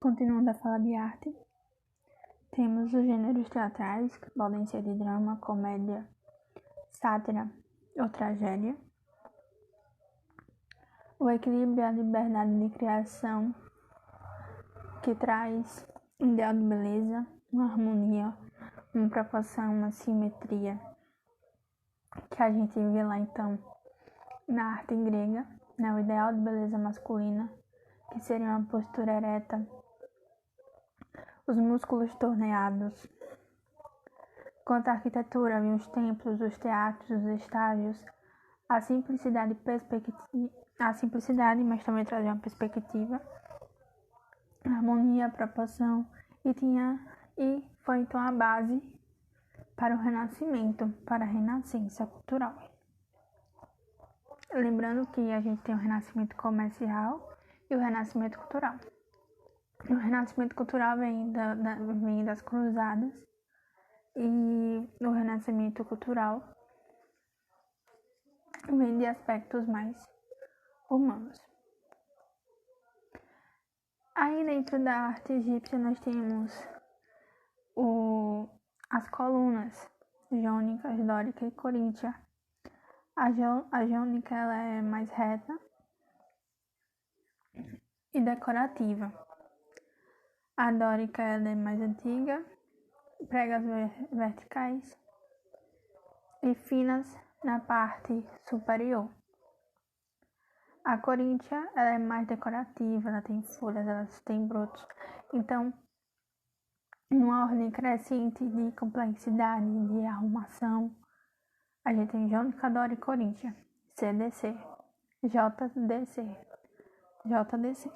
Continuando a falar de arte, temos os gêneros teatrais, que podem ser de drama, comédia, sátira ou tragédia. O equilíbrio e a liberdade de criação, que traz um ideal de beleza, uma harmonia, uma proporção, uma simetria, que a gente vê lá então na arte grega, né? O ideal de beleza masculina, que seria uma postura ereta, os músculos torneados. Quanto à arquitetura, vi os templos, os teatros, os estágios, a simplicidade, mas também trazia uma perspectiva, a harmonia, a proporção, e foi então a base para o renascimento, para a renascença cultural. Lembrando que a gente tem o renascimento comercial e o renascimento cultural. O renascimento cultural vem das cruzadas e o renascimento cultural vem de aspectos mais humanos. Aí dentro da arte egípcia nós temos as colunas jônicas, dórica e coríntia. A jônica ela é mais reta e decorativa. A dórica ela é mais antiga, pregas verticais e finas na parte superior. A coríntia ela é mais decorativa, ela tem folhas, ela tem brotos. Então, numa ordem crescente de complexidade, de arrumação, a gente tem jônica, dórica e coríntia. CDC, JDC, JDC.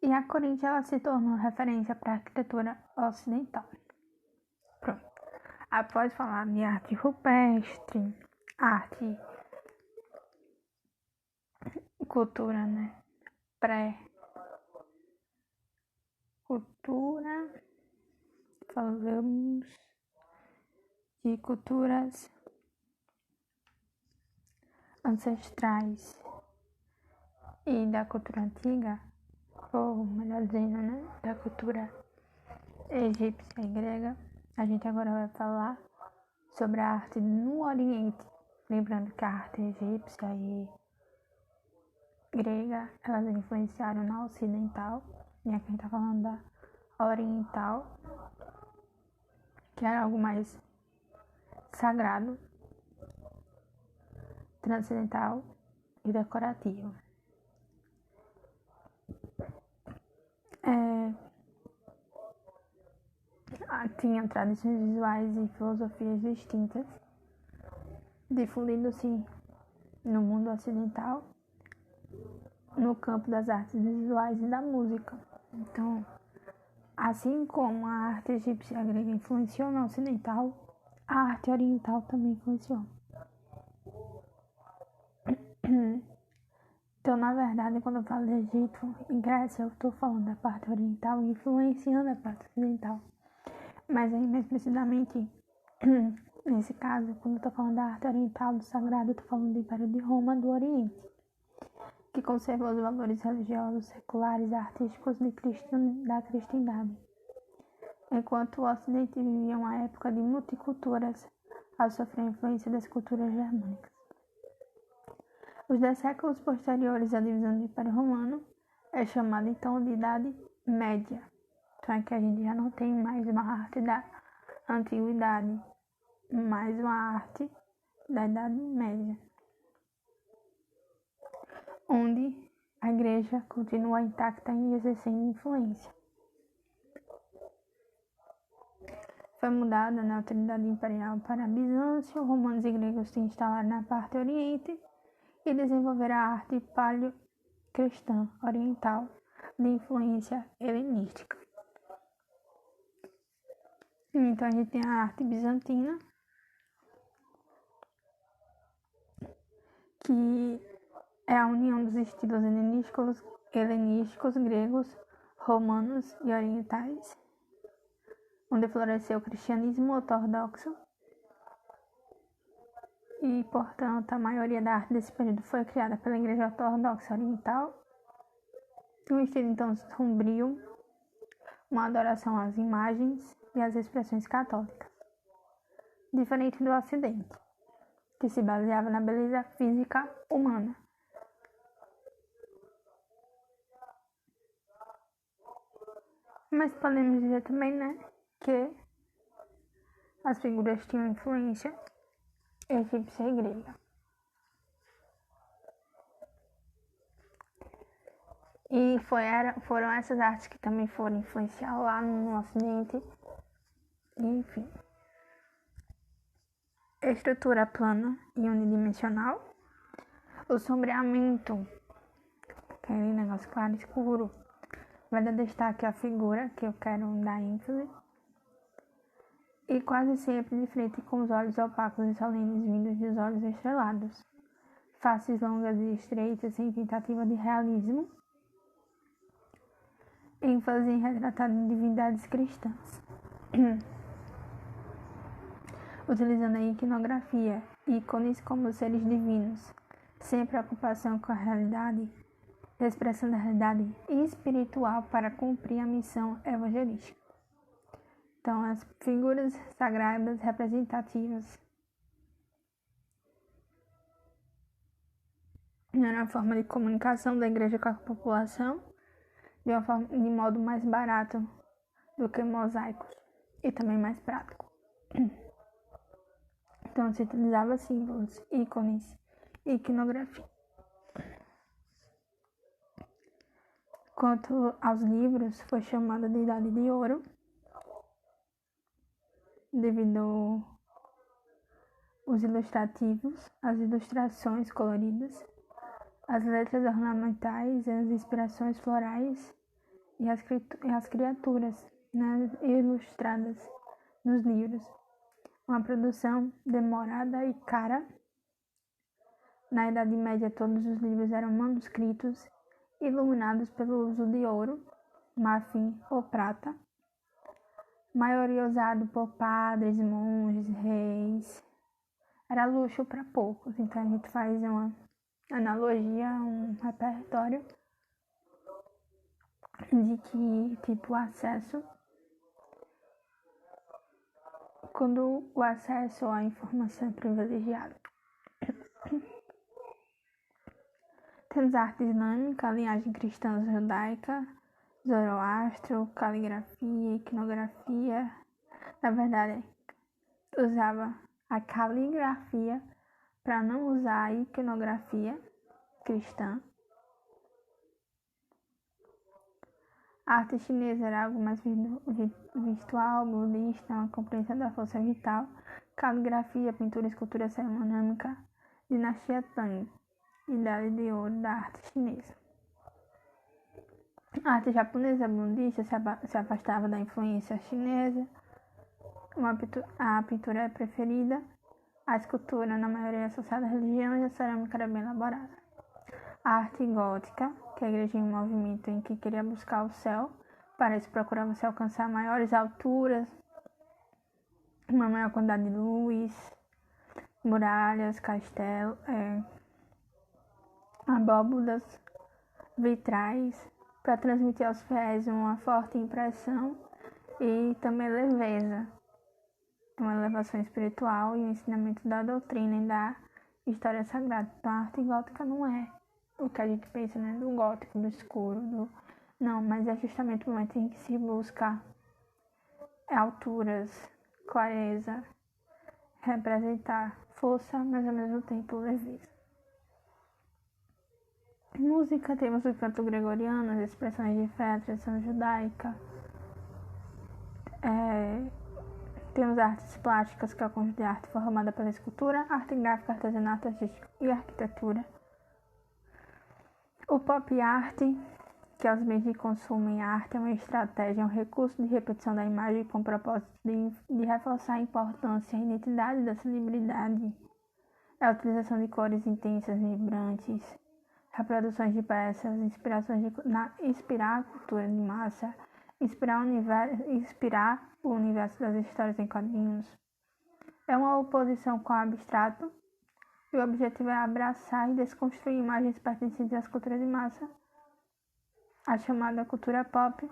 E a coríntia ela se tornou referência para a arquitetura ocidental. Pronto. Após falar de arte rupestre, arte, cultura, né? Pré-cultura, falamos de culturas ancestrais e da cultura antiga, ou melhor dizendo, né? Da cultura egípcia e grega. A gente agora vai falar sobre a arte no Oriente. Lembrando que a arte egípcia e grega, elas influenciaram na ocidental, e aqui a gente tá falando da oriental, que era algo mais sagrado, transcendental e decorativo. Tinha tradições visuais e filosofias distintas, difundindo-se no mundo ocidental, no campo das artes visuais e da música. Então, assim como a arte egípcia e a grega influenciou na ocidental, a arte oriental também influenciou. Então, na verdade, quando eu falo de Egito e Grécia, eu estou falando da parte oriental influenciando a parte ocidental. Mas aí, mais precisamente, nesse caso, quando eu estou falando da arte oriental, do sagrado, eu estou falando do Império de Roma, do Oriente, que conservou os valores religiosos, seculares, artísticos da cristandade. Enquanto o Ocidente vivia uma época de multiculturas, ao sofrer a influência das culturas germânicas. Os 10 séculos posteriores à divisão do Império Romano é chamado então de Idade Média. Então é que a gente já não tem mais uma arte da Antiguidade, mas uma arte da Idade Média, onde a igreja continua intacta e exercendo influência. Foi mudada na autoridade imperial para Bizâncio, romanos e gregos se instalaram na parte oriente e desenvolveram a arte paleocristã oriental de influência helenística. Então a gente tem a arte bizantina, que é a união dos estilos helenísticos, gregos, romanos e orientais, onde floresceu o cristianismo ortodoxo e, portanto, a maioria da arte desse período foi criada pela Igreja Ortodoxa Oriental, Um estilo então sombrio, uma adoração às imagens e às expressões católicas, diferente do Ocidente, que se baseava na beleza física humana. Mas podemos dizer também, né, que as figuras tinham influência egípcia e grega. E foram essas artes que também foram influenciar lá no Ocidente. Enfim. Estrutura plana e unidimensional. O sombreamento, aquele negócio claro e escuro, vai dar destaque à figura que eu quero dar ênfase. E quase sempre de frente com os olhos opacos e solenes vindos dos olhos estrelados. Faces longas e estreitas em tentativa de realismo. ênfase em retratar divindades cristãs, utilizando a iconografia, ícones como seres divinos, sem preocupação com a realidade, expressando a realidade espiritual para cumprir a missão evangelística. Então, as figuras sagradas representativas eram uma forma de comunicação da igreja com a população, de modo mais barato do que mosaicos e também mais prático. Então se utilizava símbolos, ícones e iconografia. Quanto aos livros, foi chamada de Idade de Ouro, devido aos ilustrativos, as ilustrações coloridas, as letras ornamentais, as inspirações florais e as criaturas, né, ilustradas nos livros. Uma produção demorada e cara. Na Idade Média, todos os livros eram manuscritos, iluminados pelo uso de ouro, marfim ou prata, maioria usado por padres, monges, reis. Era luxo para poucos, então a gente faz uma analogia, um repertório de que, tipo, o acesso, quando o acesso à informação é privilegiado. Temos a arte islâmica, a linhagem cristã judaica, Zoroastro, caligrafia, iconografia. Na verdade, usava a caligrafia para não usar a iconografia cristã. A arte chinesa era algo mais virtual, budista, uma compreensão da força vital. Caligrafia, pintura e escultura cerimônica, dinastia Tang, Idade de Ouro da arte chinesa. A arte japonesa budista se afastava da influência chinesa. A pintura é preferida, a escultura na maioria é associada à religião e a cerâmica era bem elaborada. A arte gótica, que é a igreja em movimento em que queria buscar o céu, para isso procurava-se alcançar maiores alturas, uma maior quantidade de luz, muralhas, castelos, abóbodas, vitrais, para transmitir aos fiéis uma forte impressão e também leveza, uma elevação espiritual e o ensinamento da doutrina e da história sagrada. Então a arte gótica não é o que a gente pensa, né, do gótico, do escuro, não, mas é justamente o momento em que se busca alturas, clareza, representar força, mas ao mesmo tempo leveza. Música, temos o canto gregoriano, as expressões de fé, a tradição judaica. Temos artes plásticas, que é o conjunto de arte formada pela escultura, arte gráfica, artesanato, artístico e arquitetura. O pop art, que é os meios de consumo em arte, é uma estratégia, um recurso de repetição da imagem com o propósito de reforçar a importância e a identidade da celebridade. É a utilização de cores intensas, vibrantes, reproduções de peças, inspirar a cultura de massa, inspirar o universo das histórias em quadrinhos. É uma oposição com o abstrato, e o objetivo é abraçar e desconstruir imagens pertencentes às culturas de massa, a chamada cultura pop,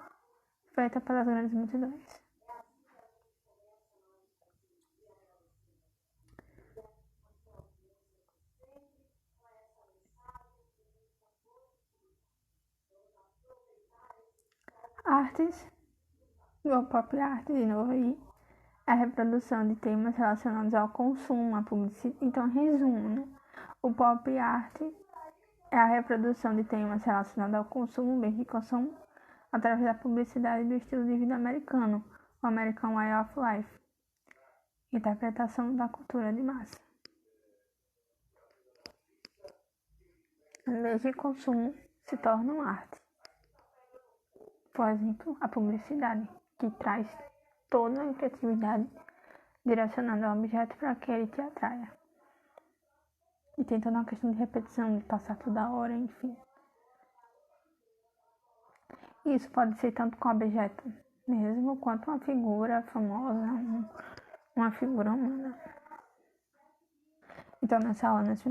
feita pelas grandes multidões. Artes, ou pop art de novo aí, é a reprodução de temas relacionados ao consumo, à publicidade. Então, resumo, né? O pop art é a reprodução de temas relacionados ao consumo, bem de consumo, através da publicidade do estilo de vida americano, o American Way of Life, interpretação da cultura de massa. Em vez de consumo, se tornam arte. Por exemplo, a publicidade, que traz toda a criatividade direcionada ao objeto para que ele te atraia. E tem toda uma questão de repetição, de passar toda hora, enfim. Isso pode ser tanto com objeto mesmo, quanto uma figura famosa, uma figura humana. Então, nessa aula, nós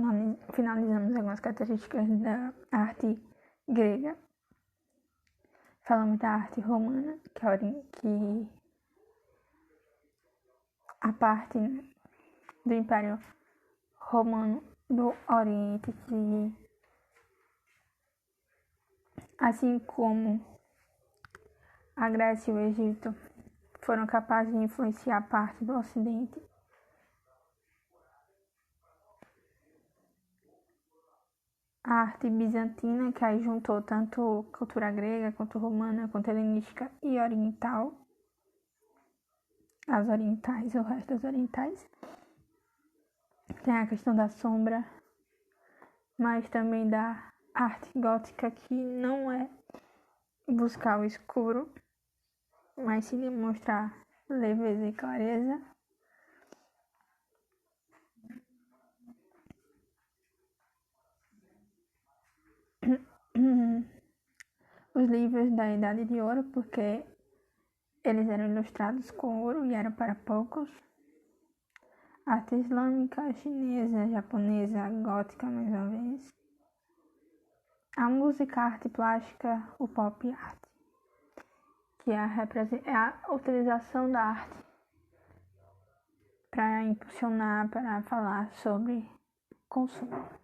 finalizamos algumas características da arte grega. Falamos da arte romana, que a parte do Império Romano do Oriente, que, assim como a Grécia e o Egito, foram capazes de influenciar a parte do Ocidente. A arte bizantina, que aí juntou tanto cultura grega, quanto romana, quanto helenística e oriental. As orientais, o resto das orientais. Tem a questão da sombra, mas também da arte gótica, que não é buscar o escuro, mas sim demonstrar leveza e clareza. Os livros da Idade de Ouro, porque eles eram ilustrados com ouro e eram para poucos. Arte islâmica, chinesa, japonesa, gótica, mais uma vez. A música, a arte plástica, o pop art, que é a utilização da arte para impulsionar, para falar sobre consumo.